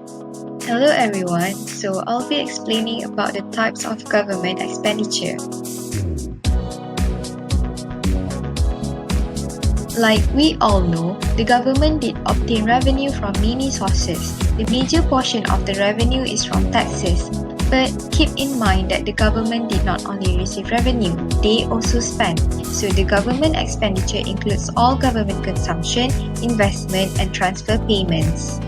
Hello everyone, so I'll be explaining about the types of government expenditure. Like we all know, the government did obtain revenue from many sources. The major portion of the revenue is from taxes. But keep in mind that the government did not only receive revenue, they also spent. So the government expenditure includes all government consumption, investment and transfer payments.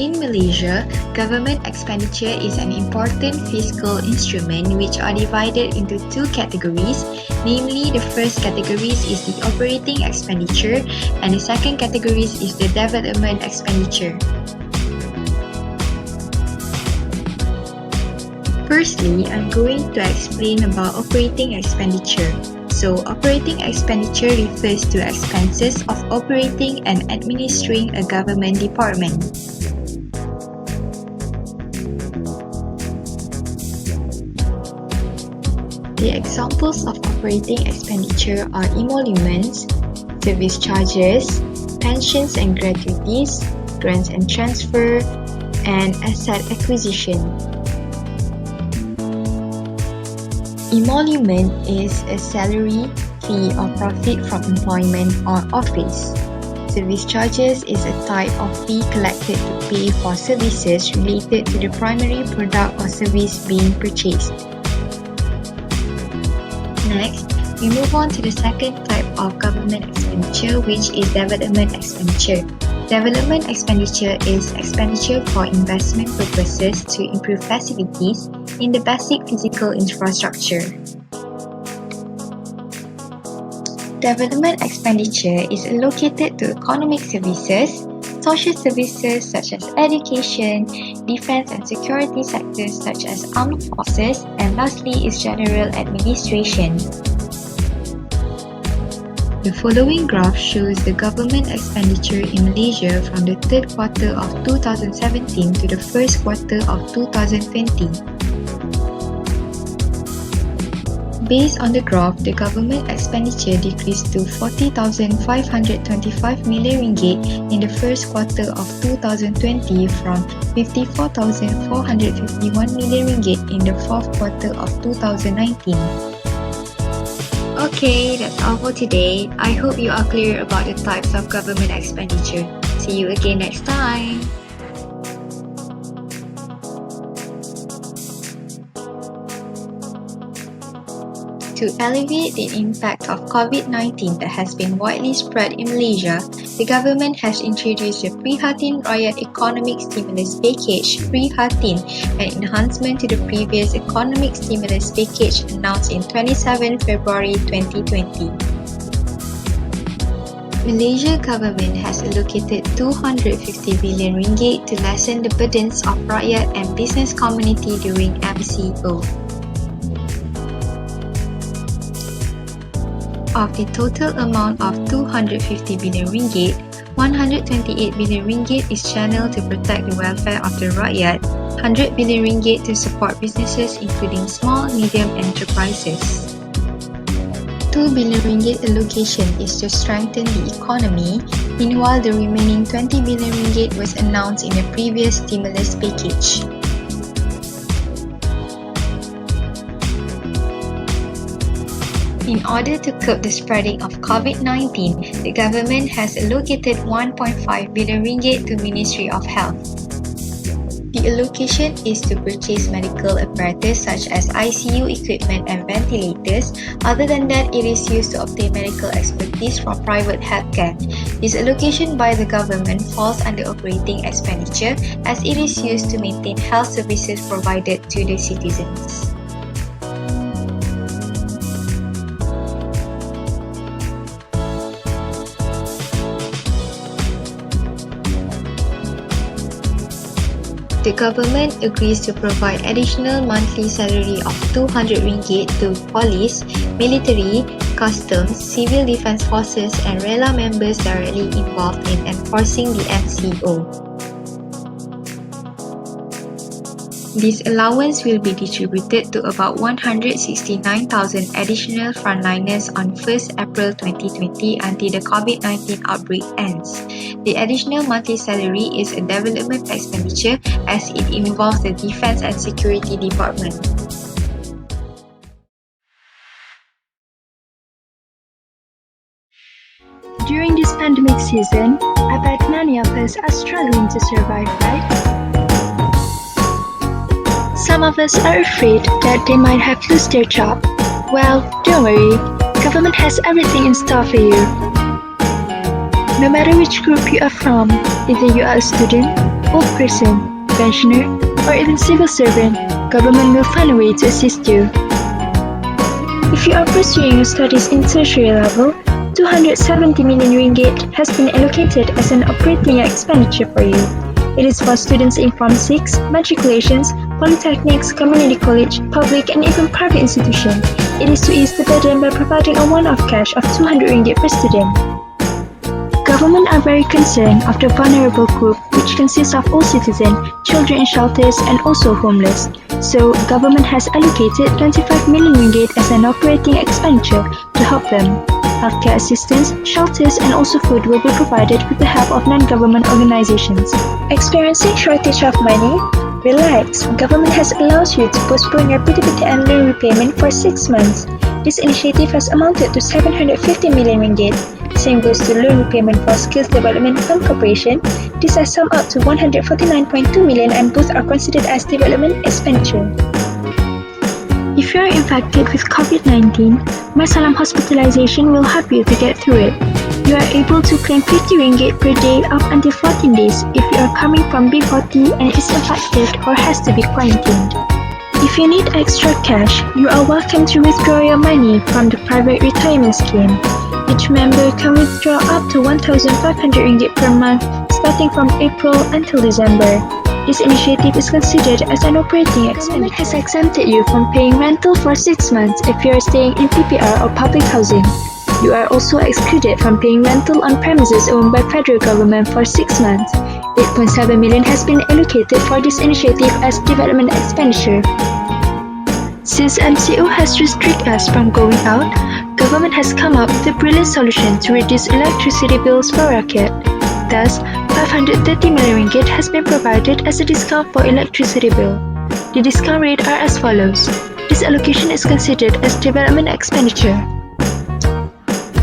In Malaysia, government expenditure is an important fiscal instrument which are divided into two categories. Namely, the first category is the operating expenditure and the second category is the development expenditure. Firstly, I'm going to explain about operating expenditure. So, operating expenditure refers to expenses of operating and administering a government department. The examples of operating expenditure are emoluments, service charges, pensions and gratuities, grants and transfer, and asset acquisition. Emolument is a salary, fee or profit from employment or office. Service charges is a type of fee collected to pay for services related to the primary product or service being purchased. Next, we move on to the second type of government expenditure, which is development expenditure. Development expenditure is expenditure for investment purposes to improve facilities in the basic physical infrastructure. Development expenditure is allocated to economic services, social services such as education, defense and security sectors such as armed forces, and lastly is general administration. The following graph shows the government expenditure in Malaysia from the third quarter of 2017 to the first quarter of 2020. Based on the graph, the government expenditure decreased to 40,525 million ringgit in the first quarter of 2020 from 54,451 million ringgit in the fourth quarter of 2019. Okay, that's all for today. I hope you are clear about the types of government expenditure. See you again next time. To alleviate the impact of COVID-19 that has been widely spread in Malaysia, the government has introduced the Prihatin Rakyat Economic Stimulus Package (Prihatin), an enhancement to the previous economic stimulus package announced in 27 February 2020. Malaysia government has allocated 250 billion ringgit to lessen the burdens of rakyat and business community during MCO. Of the total amount of 250 billion ringgit, 128 billion ringgit is channeled to protect the welfare of the rakyat, 100 billion ringgit to support businesses including small and medium enterprises. 2 billion ringgit allocation is to strengthen the economy, meanwhile the remaining 20 billion ringgit was announced in the previous stimulus package. In order to curb the spreading of COVID-19, the government has allocated 1.5 billion ringgit to Ministry of Health. The allocation is to purchase medical apparatus such as ICU equipment and ventilators. Other than that, it is used to obtain medical expertise from private healthcare. This allocation by the government falls under operating expenditure as it is used to maintain health services provided to the citizens. The government agrees to provide additional monthly salary of 200 ringgit to police, military, customs, civil defence forces and RELA members directly involved in enforcing the MCO. This allowance will be distributed to about 169,000 additional frontliners on 1st April 2020 until the COVID-19 outbreak ends. The additional monthly salary is a development expenditure as it involves the Defence and Security Department. During this pandemic season, I bet many of us are struggling to survive, right? Some of us are afraid that they might have lost their job. Well, don't worry, government has everything in store for you. No matter which group you are from, either you are a student, old person, pensioner, or even civil servant, government will find a way to assist you. If you are pursuing your studies in tertiary level, 270 million ringgit has been allocated as an operating expenditure for you. It is for students in Form 6, matriculations, polytechnics, community college, public and even private institutions. It is to ease the burden by providing a one-off cash of 200 ringgit per student. Government are very concerned of the vulnerable group, which consists of all citizens, children in shelters and also homeless. So, government has allocated 25 million ringgit as an operating expenditure to help them. Healthcare assistance, shelters and also food will be provided with the help of non-government organizations. Experiencing shortage of money? Relax, government has allowed you to postpone your PTPTN loan repayment for 6 months. This initiative has amounted to 750 million ringgit. Same goes to loan repayment for Skills Development Fund Corporation. This has summed up to 149.2 million and both are considered as development expenditure. If you are infected with COVID-19, MySalam hospitalization will help you to get through it. You are able to claim 50 ringgit per day up until 14 days if you are coming from B40 and is infected or has to be quarantined. If you need extra cash, you are welcome to withdraw your money from the private retirement scheme. Each member can withdraw up to 1,500 ringgit per month starting from April until December. This initiative is considered as an operating expenditure. Government has exempted you from paying rental for 6 months if you are staying in PPR or public housing. You are also excluded from paying rental on premises owned by federal government for 6 months. 8.7 million has been allocated for this initiative as development expenditure. Since MCO has restricted us from going out, government has come up with a brilliant solution to reduce electricity bills for rakyat. Thus, 530 million ringgit has been provided as a discount for electricity bill. The discount rate are as follows. This allocation is considered as development expenditure.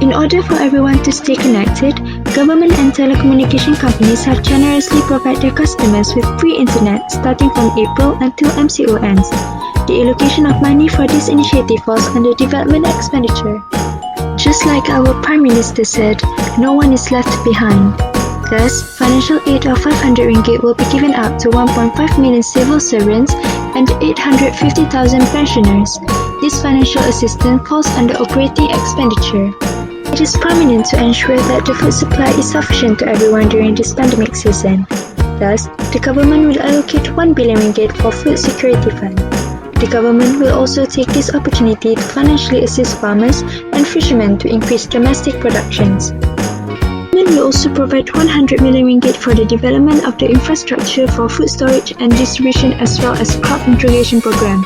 In order for everyone to stay connected, government and telecommunication companies have generously provided their customers with free internet starting from April until MCO ends. The allocation of money for this initiative falls under development expenditure. Just like our Prime Minister said, no one is left behind. Thus, financial aid of 500 ringgit will be given out to 1.5 million civil servants and 850,000 pensioners. This financial assistance falls under operating expenditure. It is prominent to ensure that the food supply is sufficient to everyone during this pandemic season. Thus, the government will allocate 1 billion ringgit for Food Security Fund. The government will also take this opportunity to financially assist farmers and fishermen to increase domestic productions. The government will also provide 100 million ringgit for the development of the infrastructure for food storage and distribution as well as crop irrigation program.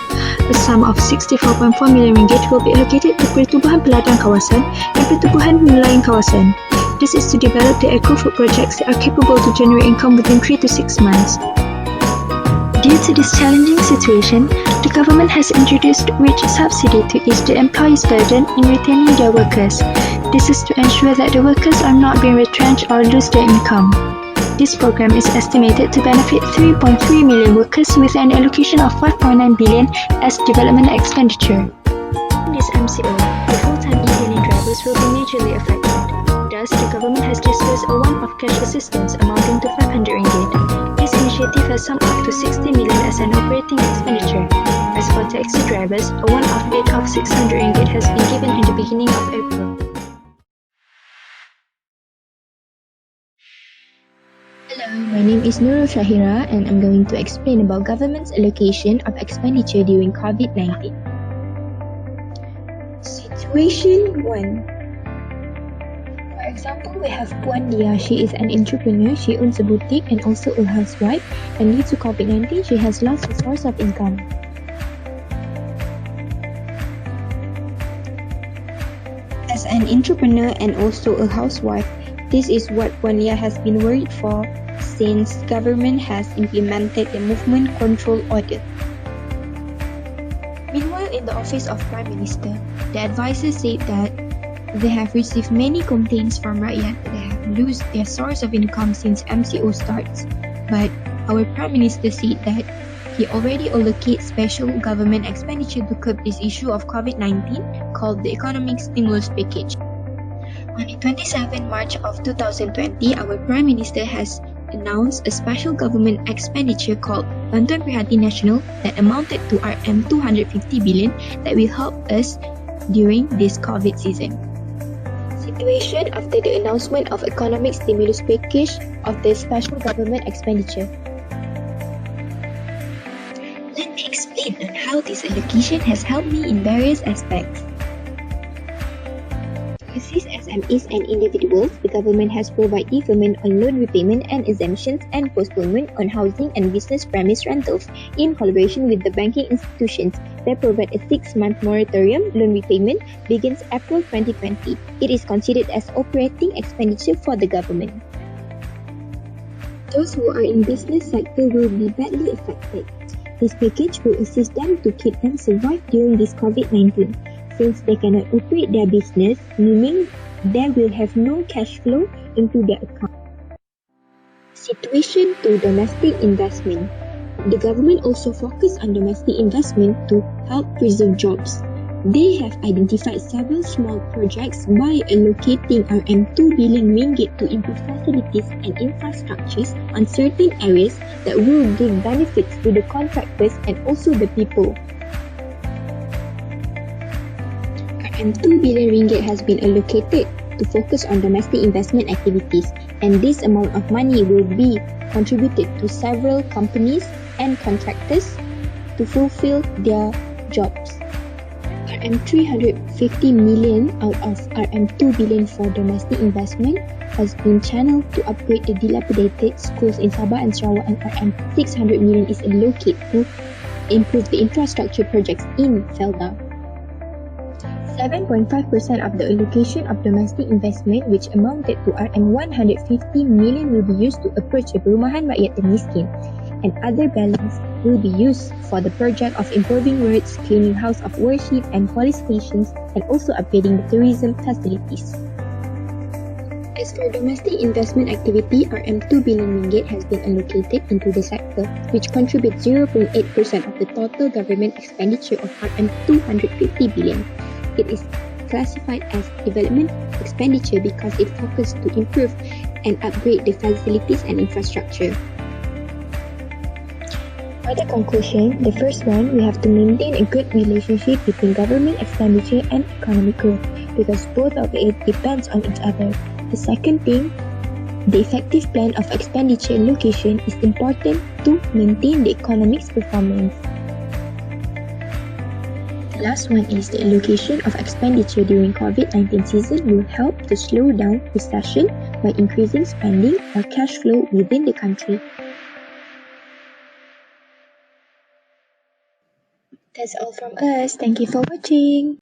A sum of 64.4 million ringgit will be allocated to pertubuhan peladang kawasan and pertubuhan nelayan kawasan. This is to develop the agro-food projects that are capable to generate income within 3 to 6 months. Due to this challenging situation, the government has introduced wage subsidy to ease the employees' burden in retaining their workers. This is to ensure that the workers are not being retrenched or lose their income. This program is estimated to benefit 3.3 million workers with an allocation of 5.9 billion as development expenditure. In this MCO, the full-time e-hailing drivers will be majorly affected. Thus, the government has disbursed a one-off cash assistance amounting to 500 ringgit. This initiative has summed up to 60 million as an operating expenditure. As for taxi drivers, a one-off aid of 600 ringgit has been given in the beginning of April. Hello, my name is Nurul Shahira and I'm going to explain about government's allocation of expenditure during COVID-19. Situation 1. For example, we have Puan Dia. She is an entrepreneur, she owns a boutique and also a housewife, and due to COVID-19, she has lost her source of income. As an entrepreneur and also a housewife, this is what Puan Dia has been worried for since government has implemented the movement control order. Meanwhile, in the office of Prime Minister, the advisor said that they have received many complaints from rakyat that they have lost their source of income since MCO starts. But our Prime Minister said that he already allocates special government expenditure to curb this issue of COVID-19 called the Economic Stimulus Package. On the 27th March of 2020, our Prime Minister has announced a special government expenditure called Bantuan Prihatin Nasional that amounted to RM250 billion that will help us during this COVID season. Situation after the announcement of economic stimulus package of the special government expenditure. Let me explain on how this allocation has helped me in various aspects. To assist SMEs and individuals, the government has provided deferment on loan repayment and exemptions and postponement on housing and business premise rentals in collaboration with the banking institutions. They provide a 6-month moratorium. Loan repayment begins April 2020. It is considered as operating expenditure for the government. Those who are in business sector will be badly affected. This package will assist them to keep them survive during this COVID-19. Since they cannot operate their business, meaning they will have no cash flow into their account. Situation to domestic investment. The government also focused on domestic investment to help preserve jobs. They have identified several small projects by allocating RM2 billion ringgit to improve facilities and infrastructures on certain areas that will give benefits to the contractors and also the people. RM2 billion ringgit has been allocated to focus on domestic investment activities, and this amount of money will be contributed to several companies and contractors to fulfill their jobs. RM350 million out of RM2 billion for domestic investment has been channeled to upgrade the dilapidated schools in Sabah and Sarawak, and RM600 million is allocated to improve the infrastructure projects in Felda. 7.5% of the allocation of domestic investment, which amounted to RM150 million, will be used to approach the perumahan rakyat dan miskin, and other balance will be used for the project of improving roads, cleaning house of worship and police stations, and also upgrading the tourism facilities. As for domestic investment activity, RM2 billion ringgit has been allocated into the sector, which contributes 0.8% of the total government expenditure of RM250 billion. It is classified as development expenditure because it focuses to improve and upgrade the facilities and infrastructure. For the conclusion, the first one, we have to maintain a good relationship between government expenditure and economic growth because both of it depends on each other. The second thing, the effective plan of expenditure allocation is important to maintain the economic's performance. The last one is the allocation of expenditure during COVID-19 season will help to slow down recession by increasing spending or cash flow within the country. That's all from us. Thank you for watching.